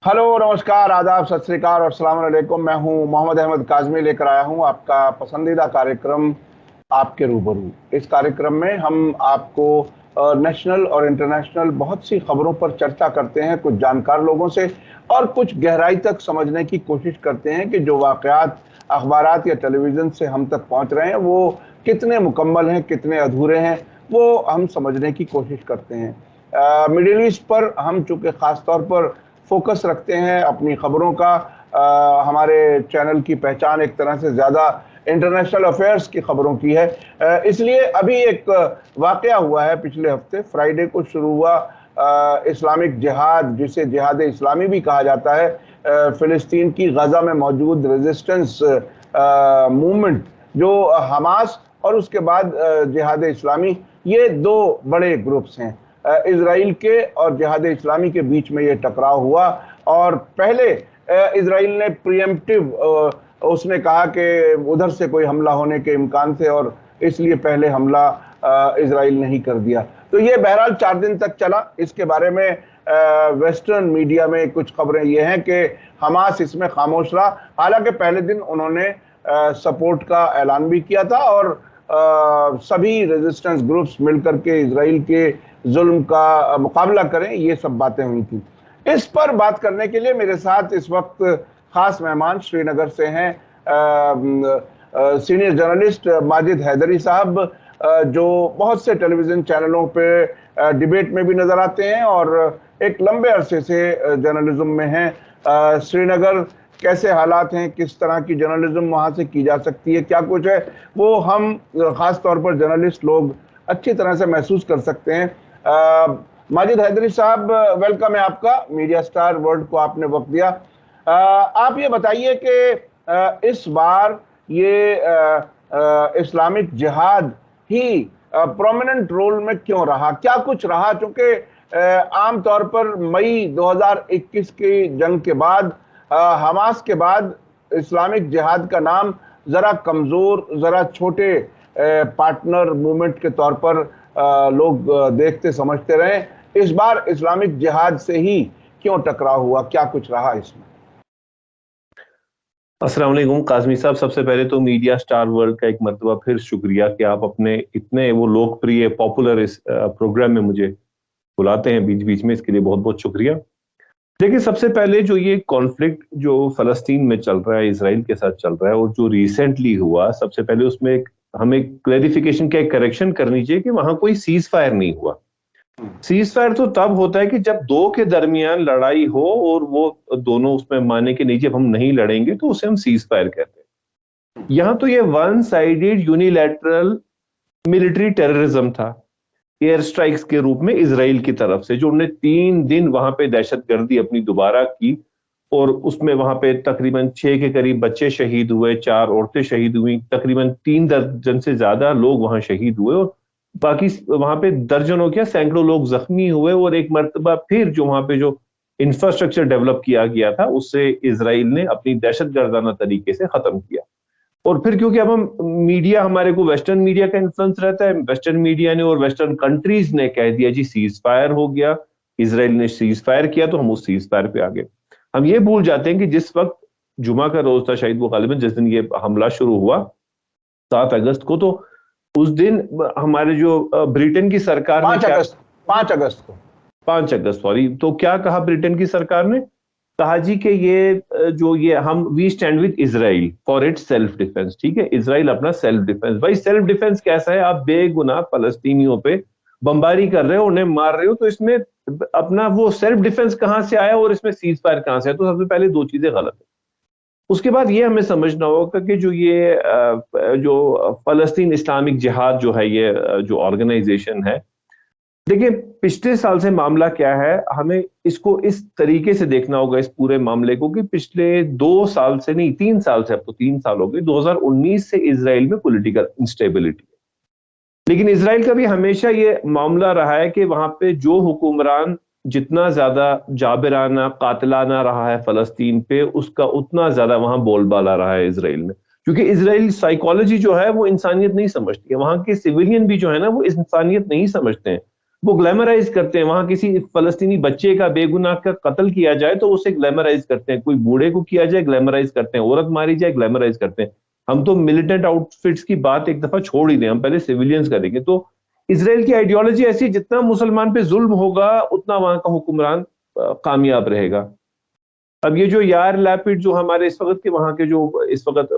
Hello, नमस्कार, आदाब, सत श्री अकाल और अस्सलाम वालेकुम। मैं हूं मोहम्मद अहमद काज़मी, लेकर आया हूं आपका पसंदीदा कार्यक्रम आपके रूबरू। इस कार्यक्रम में हम आपको नेशनल और इंटरनेशनल बहुत सी खबरों पर चर्चा करते हैं, कुछ जानकार लोगों से, और कुछ गहराई तक समझने की कोशिश करते हैं कि जो वाक़यात अखबारात या टेलीविज़न से हम तक पहुंच रहे हैं वो कितने मुकम्मल हैं, कितने अधूरे हैं, वो हम समझने की कोशिश करते हैं। मिडिल ईस्ट पर हम चूँकि ख़ास तौर पर फोकस रखते हैं अपनी खबरों का। हमारे चैनल की पहचान एक तरह से ज़्यादा इंटरनेशनल अफेयर्स की खबरों की है। इसलिए अभी एक वाक़या हुआ है पिछले हफ्ते, फ्राइडे को शुरू हुआ इस्लामिक जिहाद, जिसे जिहाद इस्लामी भी कहा जाता है, फ़िलिस्तीन की गज़ा में मौजूद रेजिस्टेंस मूवमेंट, जो हमास और उसके बाद जिहाद इस्लामी, ये दो बड़े ग्रुप्स हैं। इजराइल के और जिहाद इस्लामी के बीच में ये टकराव हुआ और पहले इजराइल ने प्रीएम्प्टिव, उसने कहा कि उधर से कोई हमला होने के इम्कान थे और इसलिए पहले हमला इजराइल ने ही कर दिया। तो ये बहरहाल 4 दिन तक चला। इसके बारे में वेस्टर्न मीडिया में कुछ खबरें ये हैं कि हमास इसमें खामोश रहा, हालांकि पहले दिन उन्होंने सपोर्ट का ऐलान भी किया था और सभी रेजिस्टेंस ग्रुप्स मिलकर के इजराइल के जुल्म का मुकाबला करें, ये सब बातें हुई थी। इस पर बात करने के लिए मेरे साथ इस वक्त खास मेहमान श्रीनगर से हैं सीनियर जर्नलिस्ट माजिद हैदरी साहब, जो बहुत से टेलीविजन चैनलों पे डिबेट में भी नजर आते हैं और एक लंबे अरसे से जर्नलिज्म में हैं। श्रीनगर कैसे हालात हैं, किस तरह की जर्नलिज्म वहाँ से की जा सकती है, क्या कुछ है, वो हम खास तौर पर जर्नलिस्ट लोग अच्छी तरह से महसूस कर सकते हैं। माजिद हैदरी साहब, वेलकम है आपका। मीडिया स्टार वर्ल्ड को आपने वक्त दिया। आप ये बताइए कि इस बार ये इस्लामिक जिहाद ही प्रोमिनेंट रोल में क्यों रहा, क्या कुछ रहा? चूंकि आम तौर पर मई 2021 की जंग के बाद हमास के बाद इस्लामिक जिहाद का नाम जरा कमजोर, जरा छोटे पार्टनर मूवमेंट के तौर पर लोग देखते समझते रहे। इस बार इस्लामिक जिहाद से ही क्यों टकराव हुआ, क्या कुछ रहा इसमें? अस्सलाम वालेकुम काज़मी साहब, सबसे पहले तो मीडिया स्टार वर्ल्ड का एक मरतबा फिर शुक्रिया कि आप अपने इतने वो लोकप्रिय पॉपुलर इस प्रोग्राम में मुझे बुलाते हैं बीच बीच में, इसके लिए बहुत बहुत शुक्रिया। देखिए, सबसे पहले जो ये कॉन्फ्लिक्ट जो फलस्तीन में चल रहा है, इसराइल के साथ चल रहा है और जो रिसेंटली हुआ, सबसे पहले उसमें हमें क्लैरिफिकेशन का एक करेक्शन करनी चाहिए कि वहां कोई सीज फायर नहीं हुआ। सीज फायर तो तब होता है कि जब दो के दरमियान लड़ाई हो और वो दोनों उसमें माने कि नहीं, जब हम नहीं लड़ेंगे तो उसे हम सीज फायर कहते हैं। यहां तो ये one sided unilateral military terrorism था, एयर स्ट्राइक्स के रूप में इसराइल की तरफ से, जो उन्होंने 3 दिन वहां पे दहशतगर्दी अपनी दोबारा की और उसमें वहां पे तकरीबन 6 के करीब बच्चे शहीद हुए, 4 औरतें शहीद हुई, तकरीबन 3 दर्जन से ज्यादा लोग वहां शहीद हुए और बाकी वहां पे दर्जनों क्या सैकड़ों लोग जख्मी हुए। और एक मरतबा फिर जो वहां पे जो इंफ्रास्ट्रक्चर डेवलप किया गया था उसे इसराइल ने अपनी दहशतगर्दाना तरीके से खत्म किया। और फिर क्योंकि अब हम मीडिया, हमारे को वेस्टर्न मीडिया का इन्फ्लुएंस रहता है, वेस्टर्न मीडिया ने और वेस्टर्न कंट्रीज ने कह दिया जी सीज फायर हो गया, इसराइल ने सीज फायर किया, तो हम उस सीज फायर पे आ गए। हम ये भूल जाते हैं कि जिस वक्त जुमा का रोज था, शायद वो गालिबन जिस दिन ये हमला शुरू हुआ 7 अगस्त को, तो उस दिन हमारे जो ब्रिटेन की सरकार ने 5 अगस्त को 5 अगस्त सॉरी, तो क्या कहा ब्रिटेन की सरकार ने? कहा जी कि ये हम we stand with Israel for its self defence. ठीक है, इजराइल अपना सेल्फ डिफेंस। भाई सेल्फ डिफेंस कैसा है? आप बेगुनाह फलस्तीनियों पे बमबारी कर रहे हो, उन्हें मार रहे हो, तो इसमें अपना वो सेल्फ डिफेंस कहां से आया और इसमें सीज फायर कहां से आया? तो सबसे पहले दो चीजें गलत है। उसके बाद ये हमें समझना होगा कि जो फलस्तीन इस्लामिक जिहाद जो है, ये जो ऑर्गेनाइजेशन है, देखिए पिछले साल से मामला क्या है, हमें इसको इस तरीके से देखना होगा इस पूरे मामले को कि पिछले 2 साल से नहीं, 3 साल से, अब तो 3 साल हो गए, 2019 से इसराइल में पॉलिटिकल इंस्टेबिलिटी है। लेकिन इसराइल का भी हमेशा ये मामला रहा है कि वहां पे जो हुक्मरान जितना ज्यादा जाबिराना कातिलाना रहा है फलस्तीन पे, उसका उतना ज्यादा वहां बोलबाला रहा है इसराइल में। क्योंकि इसराइल साइकोलॉजी जो है वो इंसानियत नहीं समझती है, वहां के सिविलियन भी जो है ना वो इंसानियत नहीं समझते हैं, वो ग्लैमराइज करते हैं। वहां किसी फलस्तीनी बच्चे का बेगुनाह का कत्ल किया जाए तो उसे ग्लैमराइज करते हैं, कोई बूढ़े को किया जाए ग्लैमराइज करते हैं, औरत मारी जाए ग्लैमराइज करते हैं। हम तो मिलिटेंट आउटफिट्स की बात एक दफा छोड़ ही दें, हम पहले सिविलियंस का देखें। तो इसराइल की आइडियोलॉजी ऐसी है, जितना मुसलमान पे जुल्म होगा उतना वहां का हुक्मरान कामयाब रहेगा। अब ये जो यार लैपिड जो हमारे इस वक्त के वहां के जो इस वक्त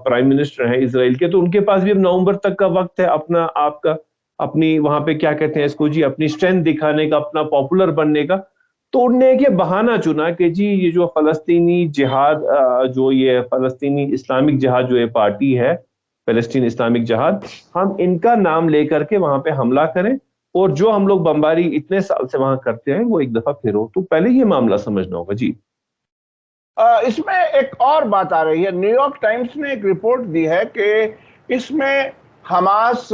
प्राइम मिनिस्टर हैं इसराइल के, तो उनके पास भी अब नवंबर तक का वक्त है अपना आपका अपनी वहां पे क्या कहते हैं इसको जी, अपनी स्ट्रेंथ दिखाने का, अपना पॉपुलर बनने का। तो उनने एक ये बहाना चुना कि जी ये जो फलस्तीनी जिहाद जो ये फलस्तीनी इस्लामिक जिहाद जो ये पार्टी है, फलस्तीन इस्लामिक जिहाद, हम इनका नाम लेकर के वहां पे हमला करें और जो हम लोग बमबारी इतने साल से वहां करते हैं वो एक दफा फिर हो। तो पहले ये मामला समझना होगा जी। इसमें एक और बात आ रही है, न्यूयॉर्क टाइम्स ने एक रिपोर्ट दी है कि इसमें हमास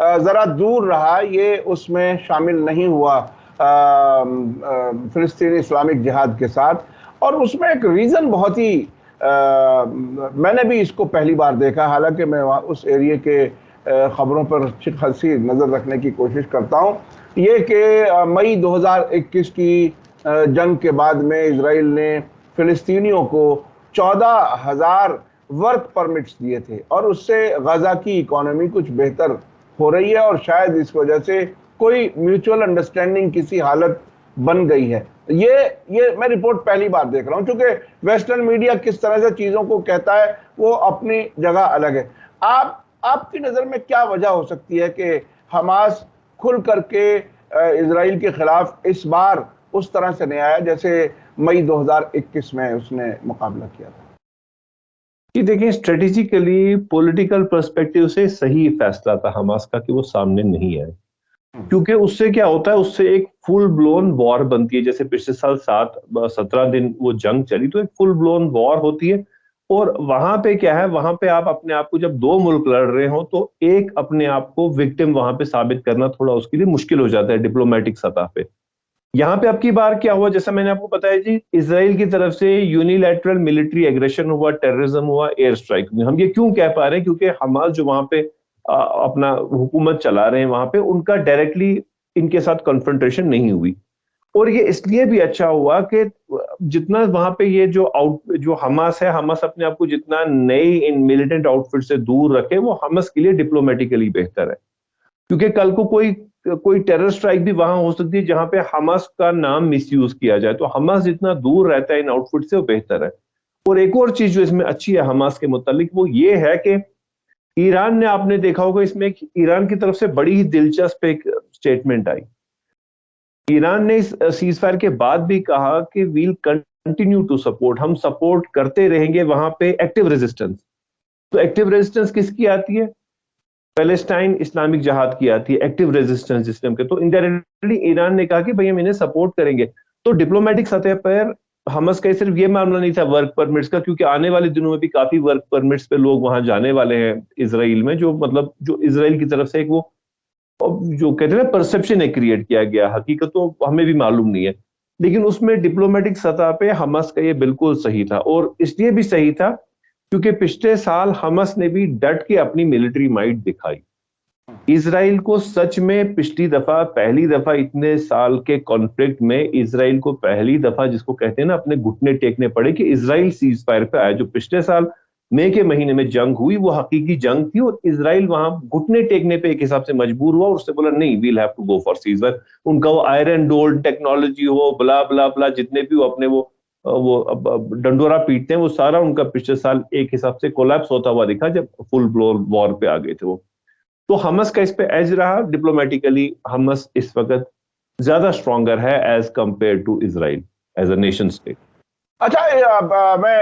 जरा दूर रहा, ये उसमें शामिल नहीं हुआ फिलिस्तीनी इस्लामिक जिहाद के साथ। और उसमें एक रीजन बहुत ही मैंने भी इसको पहली बार देखा, हालांकि मैं उस एरिया के खबरों पर अच्छी खासी नजर रखने की कोशिश करता हूं। ये कि मई 2021 की जंग के बाद में इजराइल ने फिलिस्तीनियों को 14,000 वर्क परमिट्स दिए थे और उससे गजा की इकोनॉमी कुछ बेहतर हो रही है और शायद इस वजह से कोई म्यूचुअल अंडरस्टैंडिंग किसी हालत बन गई है। ये मैं रिपोर्ट पहली बार देख रहा हूं, क्योंकि वेस्टर्न मीडिया किस तरह से चीजों को कहता है वो अपनी जगह अलग है। आपकी नजर में क्या वजह हो सकती है कि हमास खुल करके इजराइल के खिलाफ इस बार उस तरह से नहीं आया जैसे मई 2021 में उसने मुकाबला किया था? कि देखिए, स्ट्रेटेजिकली पॉलिटिकल पर्सपेक्टिव से सही फैसला था हमास का कि वो सामने नहीं आए, क्योंकि उससे क्या होता है, उससे एक फुल ब्लोन वॉर बनती है। जैसे पिछले साल 17 दिन वो जंग चली, तो एक फुल ब्लोन वॉर होती है। और वहां पे क्या है, वहां पे आप अपने आप को, जब दो मुल्क लड़ रहे हो तो एक अपने आप को विक्टिम वहां पे साबित करना थोड़ा उसके लिए मुश्किल हो जाता है डिप्लोमेटिक सतह पे। यहाँ पे अब की बार क्या हुआ, जैसा मैंने आपको बताया जी, इसराइल की तरफ से यूनिलैटरल मिलिट्री एग्रेशन हुआ, टेररिज्म हुआ, एयर स्ट्राइक हुई। हम ये क्यों कह पा रहे हैं, क्योंकि हमास जो वहां पे अपना हुकूमत चला रहे हैं वहां पे, उनका डायरेक्टली इनके साथ कन्फ्रंटेशन नहीं हुई। और ये इसलिए भी अच्छा हुआ कि जितना वहां पे ये जो हमास है, हमास अपने आप को जितना नई इन मिलिटेंट आउटफिट से दूर रखे, वो हमास के लिए डिप्लोमेटिकली बेहतर है। क्योंकि कल को कोई कोई टेरर स्ट्राइक भी वहां हो सकती है जहां पे हमास का नाम मिसयूज किया जाए। तो हमास जितना दूर रहता है इन आउटफिट से वो बेहतर है। और एक और चीज जो इसमें अच्छी है हमास के मुतालिक, वो ये है कि ईरान ने, आपने देखा होगा इसमें एक ईरान की तरफ से बड़ी ही दिलचस्प एक स्टेटमेंट आई। ईरान ने इस सीज फायर के बाद भी कहा कि वील कंटिन्यू टू सपोर्ट, हम सपोर्ट करते रहेंगे वहां पे एक्टिव रेजिस्टेंस। तो एक्टिव रेजिस्टेंस किसकी आती है? पैलेस्टाइन इस्लामिक जिहाद की आती है, एक्टिव रेजिस्टेंस सिस्टम के। तो इनडायरेक्टली ईरान ने कहा कि भाई हम इन्हें सपोर्ट करेंगे। तो डिप्लोमेटिक सतह पर हमास का सिर्फ ये मामला नहीं था वर्क परमिट्स का, क्योंकि आने वाले दिनों में भी काफी वर्क परमिट्स पे लोग वहां जाने वाले हैं इसराइल में, जो मतलब जो इसराइल की तरफ से एक वो जो कहते हैं ना परसेप्शन है क्रिएट किया गया, हकीकत तो हमें भी मालूम नहीं है। लेकिन उसमें डिप्लोमेटिक सतह पे हमास का ये बिल्कुल सही था, और इसलिए भी सही था क्योंकि पिछले साल हमास ने भी डट के अपनी मिलिट्री माइट दिखाई। इजराइल को सच में पिछली दफा, पहली दफा इतने साल के कॉन्फ्लिक्ट में इजराइल को पहली दफा, जिसको कहते हैं ना, अपने घुटने टेकने पड़े कि इजराइल सीज फायर पे आया। जो पिछले साल मई के महीने में जंग हुई वो हकीकी जंग थी, और इजराइल वहां घुटने टेकने पे एक हिसाब से मजबूर हुआ और उससे बोला नहीं, we'll have to go for ceasefire. उनका वो आयरन डोर टेक्नोलॉजी हो, ब्ला ब्ला ब्ला, जितने भी वो अपने वो डंडोरा पीटते हैं, वो सारा उनका पिछले साल एक हिसाब से कोलैप्स होता हुआ दिखा जब फुल ब्लोन वॉर पे आ गए थे वो। तो हमास का इस पे एज रहा, डिप्लोमेटिकली हमास इस वक्त ज्यादा स्ट्रॉन्गर है as compare to Israel as a nation state. अच्छा, मैं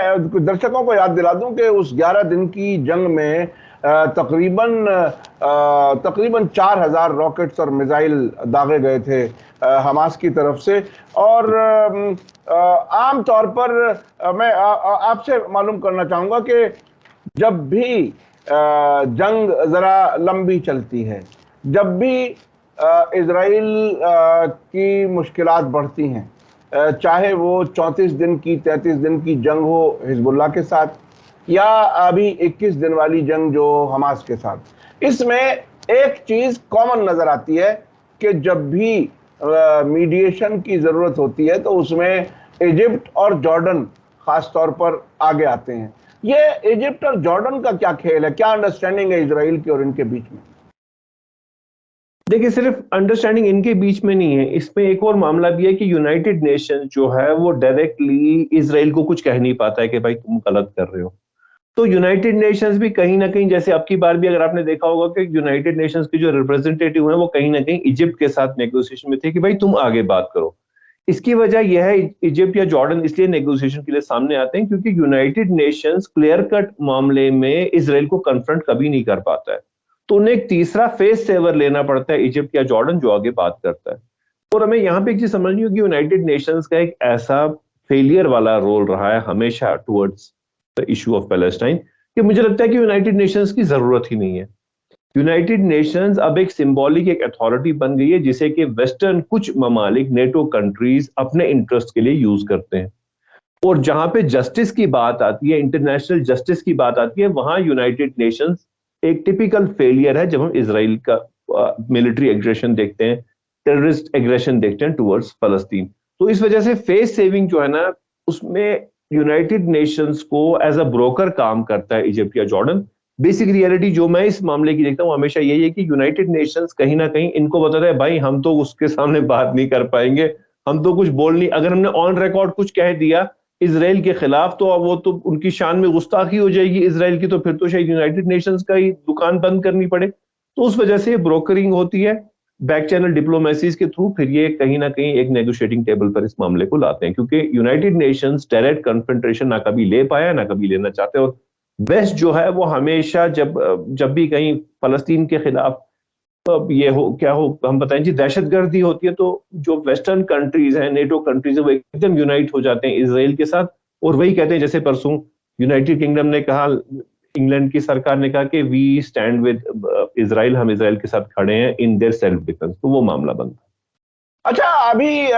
दर्शकों को याद दिला दूं कि उस 11 दिन की जंग में तकरीबन 4,000 रॉकेट्स और मिसाइल दागे गए थे हमास की तरफ से। और आम तौर पर मैं आपसे मालूम करना चाहूंगा कि जब भी जंग जरा लंबी चलती है, जब भी इजराइल की मुश्किलात बढ़ती हैं, चाहे वो 34 दिन की 33 दिन की जंग हो हिजबुल्लाह के साथ, या अभी 21 दिन वाली जंग जो हमास के साथ, इसमें एक चीज कॉमन नजर आती है कि जब भी मीडिएशन की जरूरत होती है तो उसमें इजिप्ट और जॉर्डन खास तौर पर आगे आते हैं। ये इजिप्ट और जॉर्डन का क्या खेल है, क्या अंडरस्टैंडिंग है इजराइल की और इनके बीच में? देखिए, सिर्फ अंडरस्टैंडिंग इनके बीच में नहीं है, इसमें एक और मामला भी है कि यूनाइटेड नेशन जो है वो डायरेक्टली इसराइल को कुछ कह नहीं पाता है कि भाई तुम गलत कर रहे हो। तो यूनाइटेड नेशंस भी कहीं ना कहीं, जैसे अब की बार भी अगर आपने देखा होगा कि यूनाइटेड नेशंस के जो रिप्रेजेंटेटिव हैं वो कहीं ना कहीं इजिप्ट के साथ नेगोशिएशन में थे कि भाई तुम आगे बात करो। इसकी वजह यह है, इजिप्ट या जॉर्डन इसलिए नेगोशिएशन के लिए सामने आते हैं क्योंकि यूनाइटेड नेशंस क्लियर कट मामले में इसराइल को कन्फ्रंट कभी नहीं कर पाता है। तो उन्हें एक तीसरा फेस सेवर लेना पड़ता है, इजिप्ट या जॉर्डन, जो आगे बात करता है। और हमें यहाँ पे एक चीज समझनी होगी, यूनाइटेड नेशंस का एक ऐसा फेलियर वाला रोल रहा है हमेशा towards the issue of Palestine कि मुझे लगता है कि यूनाइटेड नेशंस की जरूरत ही नहीं है। यूनाइटेड नेशंस अब एक सिंबॉलिक एक अथॉरिटी बन गई है जिसे कि वेस्टर्न कुछ ममालिक, नेटो कंट्रीज अपने इंटरेस्ट के लिए यूज करते हैं। और जहां पे जस्टिस की बात आती है, इंटरनेशनल जस्टिस की बात आती है, वहां यूनाइटेड नेशंस एक टिपिकल फेलियर है। जब हम इसराइल का मिलिट्री एग्रेशन देखते हैं, टेररिस्ट एग्रेशन देखते हैं टुवर्ड्स फलस्तीन, तो इस वजह से फेस सेविंग जो है ना, उसमें यूनाइटेड नेशंस को एज अ ब्रोकर काम करता है इजिप्ट या जॉर्डन। बेसिक रियलिटी जो मैं इस मामले की देखता हूं हमेशा यही है कि यूनाइटेड नेशंस कहीं ना कहीं इनको बताता है भाई हम तो उसके सामने बात नहीं कर पाएंगे, हम तो कुछ बोल नहीं, अगर हमने ऑन रिकॉर्ड कुछ कह दिया इसराइल के खिलाफ तो अब वो तो उनकी शान में गुस्ताखी हो जाएगी इसराइल की, तो फिर तो शायद यूनाइटेड नेशंस का ही दुकान बंद करनी पड़े। तो उस वजह से ब्रोकरिंग होती है बैक चैनल डिप्लोमेसीज के थ्रू, फिर ये कहीं ना कहीं एक नेगोशिएटिंग टेबल पर इस मामले को लाते हैं, क्योंकि यूनाइटेड नेशंस डायरेक्ट कन्फ्रंटेशन ना कभी ले पाया ना कभी लेना चाहते। और वेस्ट जो है वो हमेशा जब भी कहीं फलस्तीन के खिलाफ अब ये हो क्या हो हम बताएं जी, दहशतगर्दी होती है, तो जो वेस्टर्न कंट्रीज हैं, नेटो कंट्रीज है, वो एकदम यूनाइट हो जाते हैं इसराइल के साथ। और वही कहते हैं, जैसे परसों यूनाइटेड किंगडम ने कहा, इंग्लैंड की सरकार ने कहा कि वी स्टैंड विद इसराइल, हम इसराइल के साथ खड़े हैं इन देयर सेल्फ डिफेंस, तो वो मामला बंद। अच्छा, अभी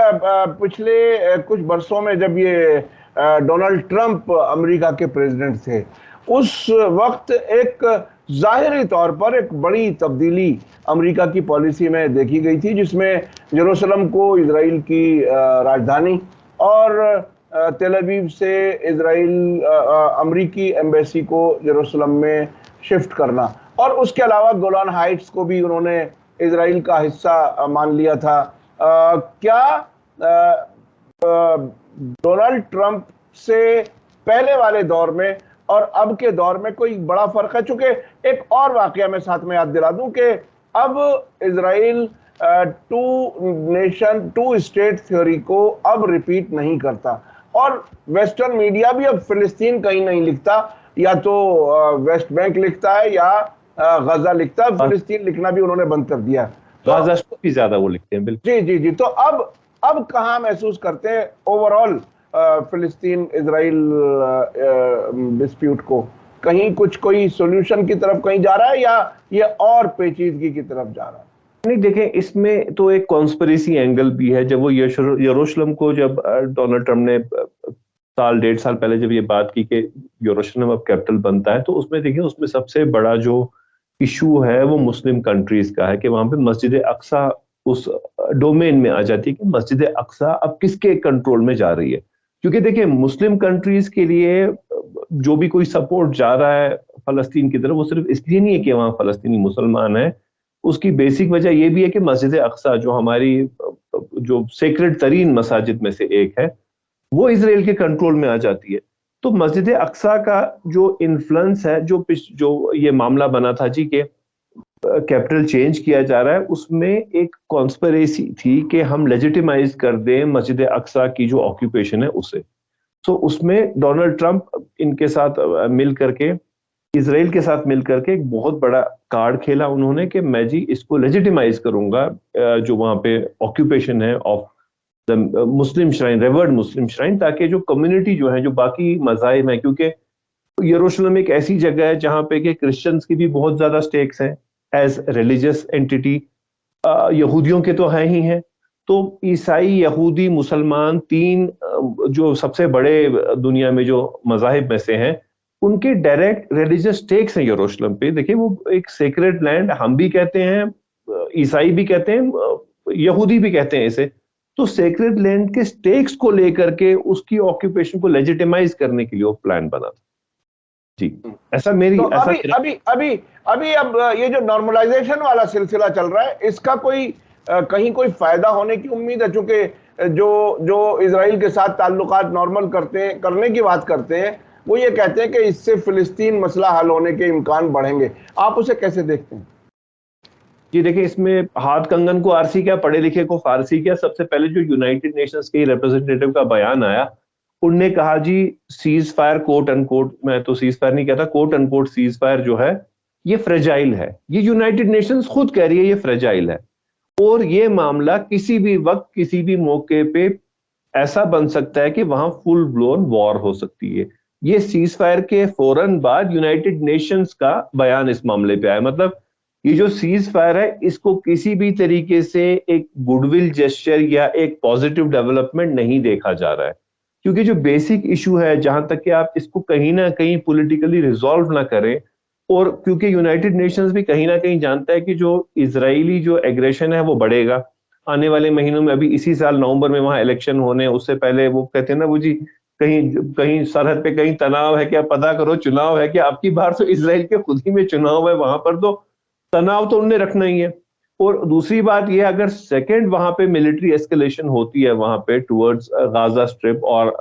पिछले कुछ वर्षों में जब ये डोनाल्ड ट्रंप अमेरिका के प्रेसिडेंट थे, उस वक्त एक जाहिरी तौर पर एक बड़ी तब्दीली अमेरिका की पॉलिसी में देखी गई थी, जिसमें यरूशलेम को इजराइल की राजधानी और तेल अवीव से इजराइल अमेरिकी एम्बेसी को यरूशलेम में शिफ्ट करना, और उसके अलावा गोलान हाइट्स को भी उन्होंने इजराइल का हिस्सा मान लिया था। क्या डोनाल्ड ट्रंप से पहले वाले दौर में और अब के दौर में कोई बड़ा फर्क है? चूंकि एक और वाकया मैं साथ में याद दिला दूं कि अब Israel two nation two state theory को अब रिपीट नहीं करता, और वेस्टर्न मीडिया भी अब फिलिस्तीन कहीं नहीं लिखता, या तो वेस्ट बैंक लिखता है या गजा लिखता है, फिलिस्तीन लिखना भी उन्होंने बंद कर दिया। गाजा भी ज्यादा वो लिखते हैं। बिल्कुल जी जी जी। तो अब कहां महसूस करते हैं ओवरऑल फिलिस्तीन इजराइल डिस्प्यूट को? कहीं कुछ कोई सॉल्यूशन की तरफ कहीं जा रहा है या ये और पेचीदगी की तरफ जा रहा है? नहीं, देखें, इसमें तो एक कॉन्स्पिरेसी एंगल भी है। जब वो यरूशलेम को, जब डोनाल्ड ट्रंप ने साल 1.5 साल पहले जब ये बात की कि यरूशलेम अब कैपिटल बनता है, तो उसमें देखिए, उसमें सबसे बड़ा जो इशू है वो मुस्लिम कंट्रीज का है कि वहां पे मस्जिद अक्सा उस डोमेन में आ जाती है कि मस्जिद अक्सा अब किसके कंट्रोल में जा रही है। क्योंकि देखिए, मुस्लिम कंट्रीज के लिए जो भी कोई सपोर्ट जा रहा है फलस्तीन की तरफ, वो सिर्फ इसलिए नहीं है कि वहां फलस्तीनी मुसलमान है, उसकी बेसिक वजह यह भी है कि मस्जिद अक्सा जो हमारी जो सेक्रेड तरीन मसाजिद में से एक है, वो इसराइल के कंट्रोल में आ जाती है। तो मस्जिद अक्सा का जो इन्फ्लुएंस है, जो ये मामला बना था जी के कैपिटल चेंज किया जा रहा है, उसमें एक कॉन्स्पिरेसी थी कि हम लेजिटिमाइज कर दें मस्जिद अक्सा की जो ऑक्यूपेशन है उसे। तो उसमें डोनाल्ड ट्रंप इनके साथ मिल करके, इसराइल के साथ मिल करके एक बहुत बड़ा कार्ड खेला उन्होंने कि मैं जी इसको लेजिटिमाइज करूंगा, जो वहां पे ऑक्यूपेशन है of the Muslim shrine, reward Muslim shrine, ताकि जो कम्युनिटी जो है, जो बाकी मज़ाहिब हैं, क्योंकि यरूशलेम एक ऐसी जगह है जहां पे कि क्रिश्चियंस की भी बहुत ज्यादा स्टेक्स हैं एज रिलीजियस एंटिटी, यहूदियों के तो हैं ही हैं, तो ईसाई, यहूदी, मुसलमान, तीन जो सबसे बड़े दुनिया में जो मज़ाहिब में से हैं, उनके डायरेक्ट रिलीजियस स्टेक्स हैं यरूशलेम पे। देखिए, वो एक सेक्रेड लैंड हम भी कहते हैं, ईसाई भी कहते हैं, यहूदी भी कहते हैं इसे। तो सेक्रेड लैंड के स्टेक्स को लेकर के उसकी ऑक्यूपेशन को लेजिटिमाइज करने के लिए वो प्लान बना था जी। ऐसा मेरी तो ऐसा अभी अभी अभी अभी अब ये जो नॉर्मलाइजेशन वाला सिलसिला चल रहा है, इसका कोई कहीं कोई फायदा होने की उम्मीद है? चूंकि जो जो इजराइल के साथ ताल्लुकात नॉर्मल करने की बात करते हैं, वो ये कहते हैं कि इससे फिलिस्तीन मसला हल होने के इम्कान बढ़ेंगे। आप उसे कैसे देखते हैं? जी देखिए, इसमें हाथ कंगन को आरसी क्या, पढ़े लिखे को फारसी क्या। सबसे पहले जो यूनाइटेड नेशंस के रिप्रेजेंटेटिव का बयान आया, उनने कहा जी सीज फायर कोट अनकोट, मैं तो सीज फायर नहीं कहता, कोट अनकोट सीज फायर जो है ये फ्रेजाइल है। ये यूनाइटेड नेशंस खुद कह रही है ये फ्रेजाइल है, और ये मामला किसी भी वक्त किसी भी मौके पे ऐसा बन सकता है कि वहां फुल ब्लोन वॉर हो सकती है। ये सीज फायर के फौरन बाद यूनाइटेड नेशंस का बयान इस मामले पे आया। मतलब ये जो सीज फायर है इसको किसी भी तरीके से एक गुडविल जेस्चर या एक पॉजिटिव डेवलपमेंट नहीं देखा जा रहा है, क्योंकि जो बेसिक इशू है, जहां तक कि आप इसको कहीं ना कहीं पॉलिटिकली रिजॉल्व ना करें, और क्योंकि यूनाइटेड नेशंस भी कहीं ना कहीं जानता है कि जो इजरायली जो एग्रेशन है वो बढ़ेगा आने वाले महीनों में। अभी इसी साल नवंबर में वहां इलेक्शन होने, उससे पहले वो कहते हैं ना वो जी, कहीं कहीं सरहद पे कहीं तनाव है क्या, पता करो चुनाव है क्या। आपकी बार तो इसराइल के खुद ही में चुनाव है, वहां पर तो तनाव तो उनने रखना ही है। और दूसरी बात यह, अगर सेकंड वहां पे मिलिट्री एस्केलेशन होती है वहां पे टुवर्ड्स गाजा स्ट्रिप और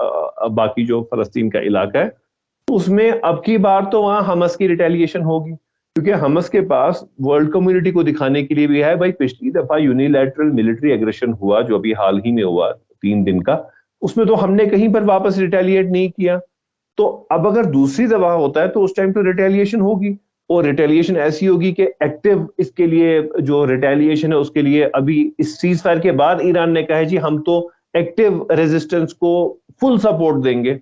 बाकी जो फलस्तीन का इलाका है, तो उसमें अब की बार तो वहां हमस की रिटेलिएशन होगी, क्योंकि हमस के पास वर्ल्ड कम्युनिटी को दिखाने के लिए भी है भाई, पिछली दफा यूनिलैटरल मिलिट्री एग्रेशन हुआ जो अभी हाल ही में हुआ 3 दिन का, उसमें तो हमने कहीं पर वापस रिटेलिएट नहीं किया। तो अब अगर दूसरी दफा होता है तो उस टाइम तो रिटेलिएशन होगी, और रिटेलिएशन ऐसी होगी कि एक्टिव इसके लिए जो रिटेलिएशन है उसके लिए अभी इस सीज फायर के बाद ईरान ने कहा है जी हम तो एक्टिव रेजिस्टेंस को फुल सपोर्ट देंगे।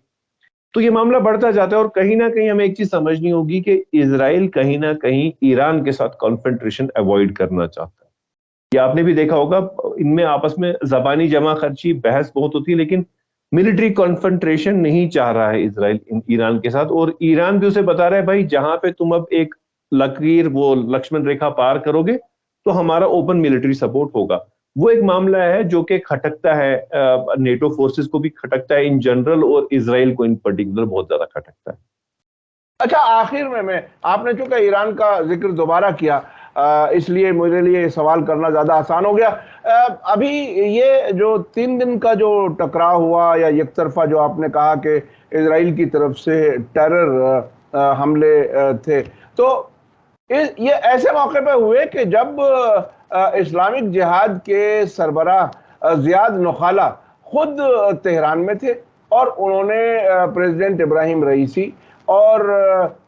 तो ये मामला बढ़ता जाता है, और कहीं ना कहीं हमें एक चीज समझनी होगी कि इजराइल कहीं ना कहीं ईरान के साथ कॉन्फ्रंट्रेशन अवॉइड करना चाहता है। ये आपने भी देखा होगा, इनमें आपस में जबानी जमा खर्ची बहस बहुत होती है, लेकिन मिलिट्री कॉन्फ्रंट्रेशन नहीं चाह रहा है इजराइल ईरान के साथ। और ईरान भी उसे बता रहा है भाई जहां पे तुम अब एक लकीर वो लक्ष्मण रेखा पार करोगे तो हमारा ओपन मिलिट्री सपोर्ट होगा। वो एक मामला है जो कि खटकता है, नेटो फोर्सेस को भी खटकता है इन जनरल, और इसराइल को इन पर्टिकुलर बहुत ज्यादा खटकता है। अच्छा, आखिर में मैं, आपने चूंकि ईरान का जिक्र दोबारा किया, इसलिए मेरे लिए सवाल करना ज्यादा आसान हो गया। अभी ये जो 3 दिन का जो टकराव हुआ या एकतरफा, जो आपने कहा कि इजराइल की तरफ से टेरर हमले थे, तो ये ऐसे मौके पे हुए कि जब इस्लामिक जिहाद के सरबराह जियाद नौखाला खुद तेहरान में थे, और उन्होंने प्रेसिडेंट इब्राहिम रईसी और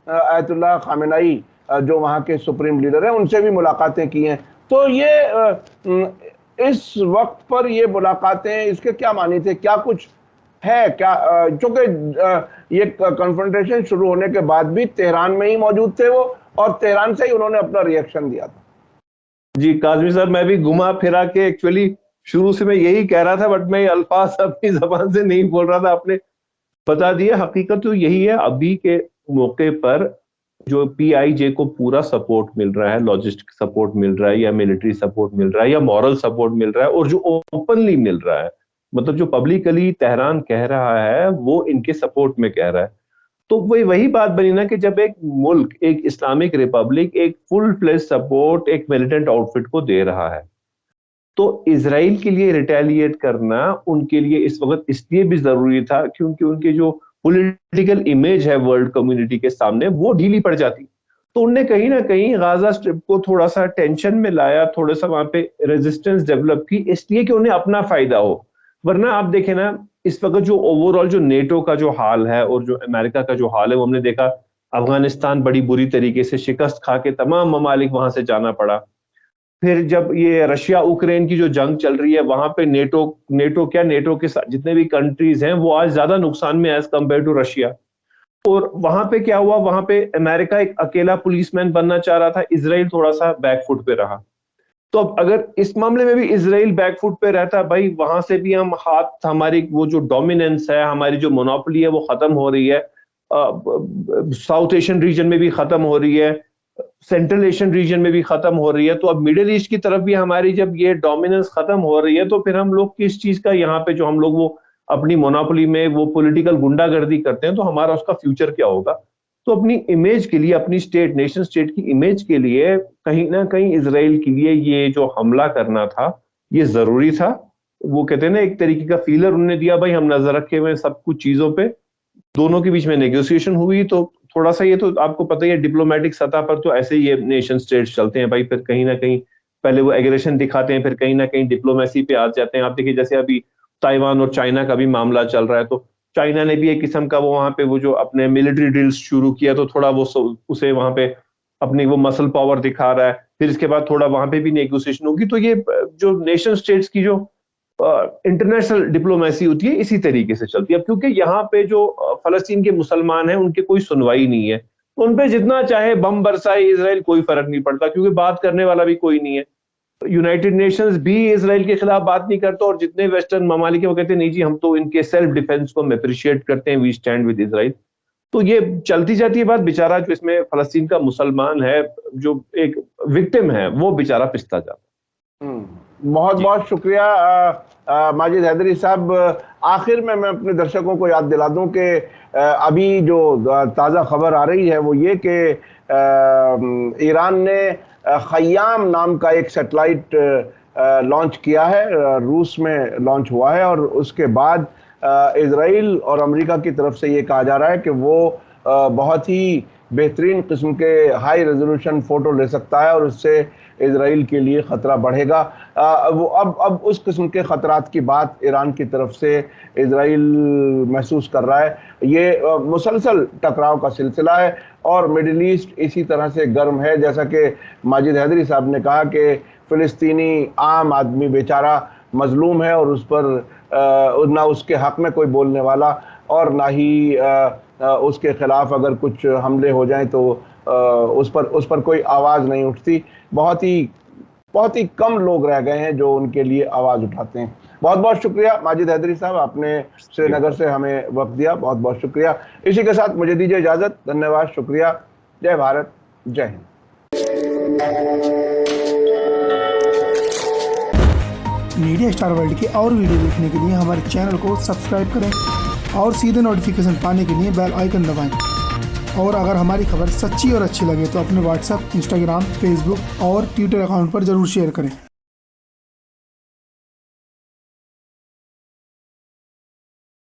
आयतुल्लाह खामेनेई जो वहाँ के सुप्रीम लीडर हैं उनसे भी मुलाकातें की हैं। तो ये इस वक्त पर ये मुलाकातें, इसके क्या मानी थे? क्या कुछ है क्या? चूंकि ये कन्फ्रंटेशन शुरू होने के बाद भी तेहरान में ही मौजूद थे वो, और तेहरान से ही उन्होंने अपना रिएक्शन दिया था। जी काजमी साहब, मैं भी घुमा फिरा के एक्चुअली शुरू से मैं यही कह रहा था, बट मैं ये अल्फाज अपनी जबान से नहीं बोल रहा था, आपने बता दिया। हकीकत तो यही है, अभी के मौके पर जो पीआईजे को पूरा सपोर्ट मिल रहा है, लॉजिस्टिक सपोर्ट मिल रहा है, या मिलिट्री सपोर्ट मिल रहा है, या मॉरल सपोर्ट मिल रहा है, और जो ओपनली मिल रहा है, मतलब जो पब्लिकली तेहरान कह रहा है वो इनके सपोर्ट में कह रहा है। तो वही बात बनी ना कि जब एक मुल्क, एक इस्लामिक रिपब्लिक एक फुल फ्लेज सपोर्ट एक मिलिटेंट आउटफिट को दे रहा है, तो इसराइल के लिए रिटेलिएट करना उनके लिए इस वक्त इसलिए भी जरूरी था क्योंकि उनके जो पॉलिटिकल इमेज है वर्ल्ड कम्युनिटी के सामने वो ढीली पड़ जाती। तो उनने कहीं ना कहीं गाजा स्ट्रिप को थोड़ा सा टेंशन में लाया, थोड़ा सा वहां पे रेजिस्टेंस डेवलप की, इसलिए कि उन्हें अपना फायदा हो। वरना आप देखें ना, इस वक्त जो ओवरऑल जो नेटो का जो हाल है और जो अमेरिका का जो हाल है, वो हमने देखा अफगानिस्तान बड़ी बुरी तरीके से शिकस्त खा के तमाम ममालिक वहां से जाना पड़ा। फिर जब ये रशिया यूक्रेन की जो जंग चल रही है, वहां पे नेटो नेटो क्या नेटो के साथ जितने भी कंट्रीज हैं वो आज ज्यादा नुकसान में एज कंपेयर टू रशिया। और वहां पे क्या हुआ, वहां पे अमेरिका एक अकेला पुलिसमैन बनना चाह रहा था, इसराइल थोड़ा सा बैकफुट पे रहा। तो अब अगर इस मामले में भी इसराइल बैकफुट पे रहता भाई, वहां से भी हम हाथ, हमारी वो जो डोमिनेंस है, हमारी जो मोनोपोली है वो खत्म हो रही है, साउथ एशियन रीजन में भी खत्म हो रही है, सेंट्रल एशियन रीजन में भी खत्म हो रही है, तो अब मिडिल ईस्ट की तरफ भी हमारी जब ये डोमिनेंस खत्म हो रही है, तो फिर हम लोग किस चीज का यहाँ पे जो हम लोग वो अपनी मोनोपोली में वो पॉलिटिकल गुंडागर्दी करते हैं, तो हमारा उसका फ्यूचर क्या होगा। तो अपनी इमेज के लिए, अपनी स्टेट, नेशन स्टेट की इमेज के लिए कहीं ना कहीं इजराइल के लिए ये जो हमला करना था ये जरूरी था। वो कहते हैं ना, एक तरीके का फीलर उन्होंने दिया, भाई हम नजर रखे हुए सब कुछ चीजों पे। दोनों के बीच में नेगोशिएशन हुई, तो थोड़ा सा, ये तो आपको पता ही है, डिप्लोमेटिक सतह पर तो ऐसे ही ये नेशन स्टेट्स चलते हैं भाई, फिर कहीं ना कहीं पहले वो एग्रेशन दिखाते हैं, फिर कहीं ना कहीं डिप्लोमेसी पे आ जाते हैं। आप देखिए जैसे अभी ताइवान और चाइना का भी मामला चल रहा है, तो चाइना ने भी एक किस्म का वो वहां पे वो जो अपने मिलिट्री ड्रिल्स शुरू किया, तो थोड़ा वो उसे वहां पे अपनी वो मसल पावर दिखा रहा है। फिर इसके बाद थोड़ा वहां पे भी नेगोशिएशन होगी। तो ये जो नेशन स्टेट्स की जो इंटरनेशनल डिप्लोमेसी होती है इसी तरीके से चलती है। अब क्योंकि यहाँ पे जो फलस्तीन के मुसलमान हैं उनके कोई सुनवाई नहीं है, तो उन पे जितना चाहे बम बरसाए इजराइल, कोई फर्क नहीं पड़ता, क्योंकि बात करने वाला भी कोई नहीं है। यूनाइटेड नेशंस भी इजराइल के खिलाफ बात नहीं करता, और जितने वेस्टर्न ममालिक है वो कहते हैं नहीं जी, हम तो इनके सेल्फ डिफेंस को हम अप्रिशिएट करते हैं, वी स्टैंड विद इजराइल। तो ये चलती जाती है बात। बेचारा जो इसमें फलस्तीन का मुसलमान है, जो एक विक्टिम है, वो बेचारा पिसता जाता है। बहुत बहुत शुक्रिया माजिद हैदरी साहब। आखिर में मैं अपने दर्शकों को याद दिला दूं कि अभी जो ताज़ा खबर आ रही है वो ये कि ईरान ने खयाम नाम का एक सैटेलाइट लॉन्च किया है, रूस में लॉन्च हुआ है, और उसके बाद इजराइल और अमेरिका की तरफ से ये कहा जा रहा है कि वो बहुत ही बेहतरीन किस्म के हाई रेजोल्यूशन फ़ोटो ले सकता है, और उससे इजराइल के लिए ख़तरा बढ़ेगा। वो अब उस किस्म के ख़तरात की बात ईरान की तरफ से इजराइल महसूस कर रहा है। ये मुसलसल टकराव का सिलसिला है, और मिडिल ईस्ट इसी तरह से गर्म है। जैसा कि माजिद हैदरी साहब ने कहा कि फ़िलिस्तीनी आम आदमी बेचारा मजलूम है, और उस पर ना उसके हक़ में कोई बोलने वाला, और ना ही उसके खिलाफ अगर कुछ हमले हो जाएं तो उस पर कोई आवाज़ नहीं उठती। बहुत ही कम लोग रह गए हैं जो उनके लिए आवाज़ उठाते हैं। बहुत बहुत शुक्रिया माजिद हैदरी साहब, आपने श्रीनगर से हमें वक्त दिया, बहुत बहुत शुक्रिया। इसी के साथ मुझे दीजिए इजाज़त। धन्यवाद, शुक्रिया। जय भारत, जय हिंद। मीडिया स्टार वर्ल्ड के और वीडियो देखने के लिए हमारे चैनल को सब्सक्राइब करें और सीधे नोटिफिकेशन पाने के लिए बेल आइकन दबाएं। और अगर हमारी खबर सच्ची और अच्छी लगे तो अपने व्हाट्सएप, इंस्टाग्राम, फेसबुक और ट्विटर अकाउंट पर ज़रूर शेयर करें।